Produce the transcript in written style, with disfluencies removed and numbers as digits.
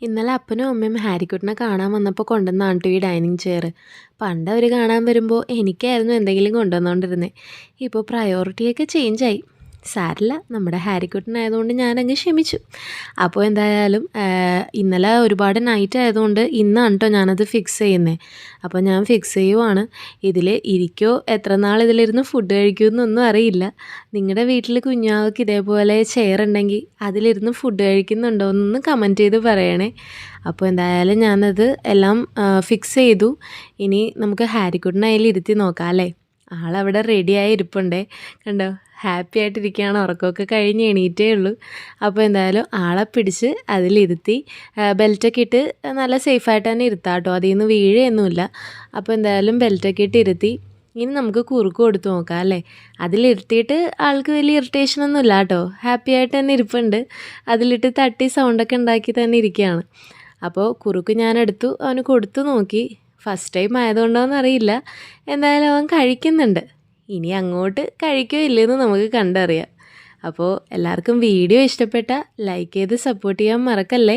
ഇന്നലെ അപ്പനും അമ്മയും ഹാരിക്കുട്ടിനെ കാണാൻ വന്നപ്പോൾ കൊണ്ടുവന്നാണ് ട്ടോ ഈ ഡൈനിങ് ചെയർ. പണ്ട് അവർ കാണാൻ വരുമ്പോൾ എനിക്കായിരുന്നു എന്തെങ്കിലും കൊണ്ടുവന്നുകൊണ്ടിരുന്നത്. ഇപ്പോൾ പ്രയോറിറ്റിയൊക്കെ ചേഞ്ചായി. സാരമില്ല, നമ്മുടെ ഹാരിക്കുട്ടനായതുകൊണ്ട് ഞാനങ്ങ് ക്ഷമിച്ചു. അപ്പോൾ എന്തായാലും ഇന്നലെ ഒരുപാട് നൈറ്റ് ആയതുകൊണ്ട് ഇന്നാണ് കേട്ടോ ഞാനത് ഫിക്സ് ചെയ്യുന്നത്. അപ്പോൾ ഞാൻ ഫിക്സ് ചെയ്യുവാണ്. ഇതിൽ ഇരിക്കോ എത്ര നാൾ ഇതിലിരുന്ന് ഫുഡ് കഴിക്കുമെന്നൊന്നും അറിയില്ല. നിങ്ങളുടെ വീട്ടിൽ കുഞ്ഞാവയ്ക്ക് ഇതേപോലെ ചെയർ ഉണ്ടെങ്കിൽ അതിലിരുന്ന് ഫുഡ് കഴിക്കുന്നുണ്ടോ എന്നൊന്ന് കമൻറ്റ് ചെയ്ത് പറയണേ. അപ്പോൾ എന്തായാലും ഞാനത് എല്ലാം ഫിക്സ് ചെയ്തു. ഇനി നമുക്ക് ഹാരിക്കുട്ടനെ അതിൽ ഇരുത്തി നോക്കാം അല്ലേ. ആളവിടെ റെഡിയായി ഇരിപ്പുണ്ടേ, കണ്ടോ, ഹാപ്പി ആയിട്ടിരിക്കുകയാണ്. ഉറക്കമൊക്കെ കഴിഞ്ഞ് എണീറ്റേ ഉള്ളൂ. അപ്പോൾ എന്തായാലും ആളെ പിടിച്ച് അതിലിരുത്തി ബെൽറ്റൊക്കെ ഇട്ട് നല്ല സേഫായിട്ട് തന്നെ ഇരുത്താം കേട്ടോ, അതിൽ നിന്ന് വീഴുകയൊന്നുമില്ല. അപ്പോൾ എന്തായാലും ബെൽറ്റൊക്കെ ഇട്ട് ഇരുത്തി. ഇനി നമുക്ക് കുറുക്ക് കൊടുത്ത് നോക്കാം അല്ലേ. അതിലിരുത്തിയിട്ട് ആൾക്ക് വലിയ ഇറിറ്റേഷനൊന്നും ഇല്ല കേട്ടോ, ഹാപ്പി ആയിട്ട് തന്നെ ഇരിപ്പുണ്ട്. അതിലിട്ട് തട്ടി സൗണ്ടൊക്കെ ഉണ്ടാക്കി തന്നെ ഇരിക്കുകയാണ്. അപ്പോൾ കുറുക്ക് ഞാനെടുത്തു, അവന് കൊടുത്തു നോക്കി. ഫസ്റ്റ് ടൈം ആയതുകൊണ്ടോയെന്ന് അറിയില്ല, എന്തായാലും അവൻ കഴിക്കുന്നുണ്ട്. ഇനി അങ്ങോട്ട് കഴിക്കുകയോ ഇല്ലെന്ന് നമുക്ക് കണ്ടറിയാം. അപ്പോൾ എല്ലാവർക്കും വീഡിയോ ഇഷ്ടപ്പെട്ടാൽ ലൈക്ക് ചെയ്ത് സപ്പോർട്ട് ചെയ്യാൻ മറക്കല്ലേ.